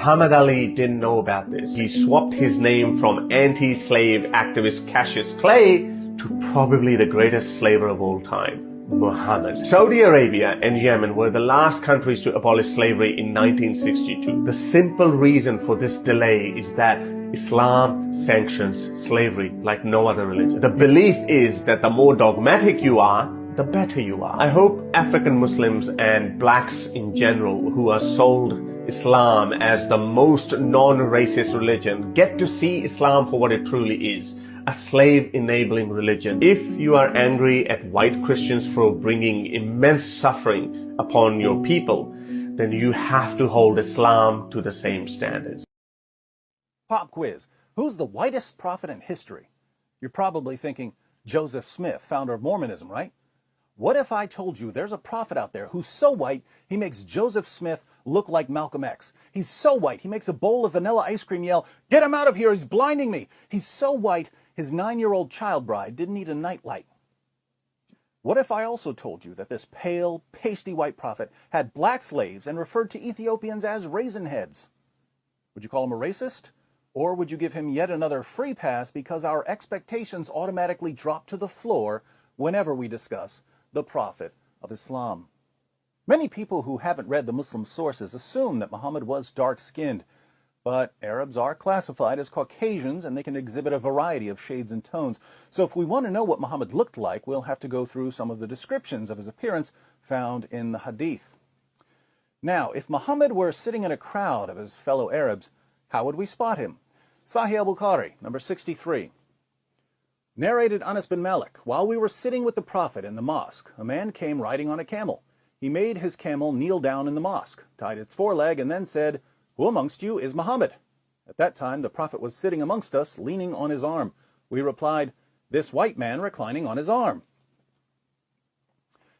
Muhammad Ali didn't know about this. He swapped his name from anti-slave activist Cassius Clay to probably the greatest slaver of all time, Muhammad. Saudi Arabia and Yemen were the last countries to abolish slavery in 1962. The simple reason for this delay is that Islam sanctions slavery like no other religion. The belief is that the more dogmatic you are, the better you are. I hope African Muslims and blacks in general who are sold Islam as the most non-racist religion get to see Islam for what it truly is, a slave-enabling religion. If you are angry at white Christians for bringing immense suffering upon your people, then you have to hold Islam to the same standards. Pop quiz. Who's the whitest prophet in history? You're probably thinking Joseph Smith, founder of Mormonism, right? What if I told you there's a prophet out there who's so white, he makes Joseph Smith look like Malcolm X? He's so white, he makes a bowl of vanilla ice cream yell, "Get him out of here, he's blinding me!" He's so white, his 9-year-old child bride didn't need a nightlight. What if I also told you that this pale, pasty white prophet had black slaves and referred to Ethiopians as raisin heads? Would you call him a racist? Or would you give him yet another free pass because our expectations automatically drop to the floor whenever we discuss the Prophet of Islam? Many people who haven't read the Muslim sources assume that Muhammad was dark-skinned, but Arabs are classified as Caucasians and they can exhibit a variety of shades and tones. So if we want to know what Muhammad looked like, we'll have to go through some of the descriptions of his appearance found in the Hadith. Now, if Muhammad were sitting in a crowd of his fellow Arabs, how would we spot him? Sahih al-Bukhari, number 63. Narrated Anas bin Malik, while we were sitting with the Prophet in the mosque, a man came riding on a camel. He made his camel kneel down in the mosque, tied its foreleg, and then said, "Who amongst you is Muhammad?" At that time, the Prophet was sitting amongst us, leaning on his arm. We replied, "This white man reclining on his arm."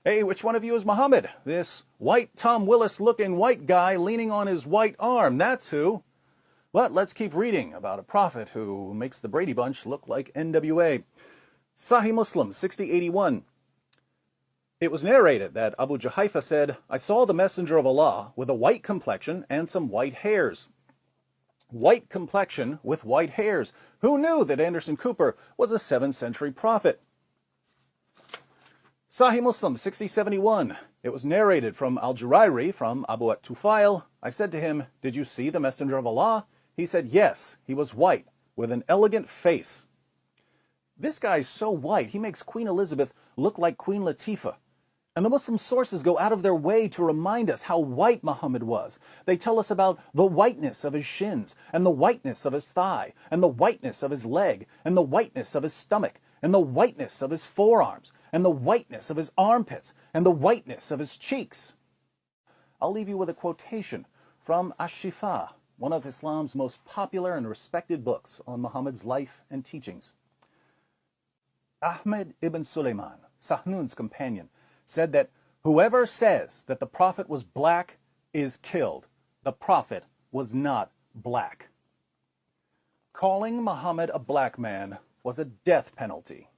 "Hey, which one of you is Muhammad?" "This white Tom Willis-looking white guy leaning on his white arm, that's who." But let's keep reading about a prophet who makes the Brady Bunch look like NWA. Sahih Muslim 6081. It was narrated that Abu Juhayfa said, "I saw the messenger of Allah with a white complexion and some white hairs." White complexion with white hairs. Who knew that Anderson Cooper was a 7th century prophet? Sahih Muslim 6071. It was narrated from Al-Jurairi from Abu at-Tufail. I said to him, "Did you see the messenger of Allah?" He said, "Yes, he was white, with an elegant face." This guy's so white, he makes Queen Elizabeth look like Queen Latifah. And the Muslim sources go out of their way to remind us how white Muhammad was. They tell us about the whiteness of his shins, and the whiteness of his thigh, and the whiteness of his leg, and the whiteness of his stomach, and the whiteness of his forearms, and the whiteness of his armpits, and the whiteness of his cheeks. I'll leave you with a quotation from Ash-Shifa, one of Islam's most popular and respected books on Muhammad's life and teachings. Ahmed ibn Sulaiman, Sahnun's companion, said that whoever says that the Prophet was black is killed. The Prophet was not black. Calling Muhammad a black man was a death penalty.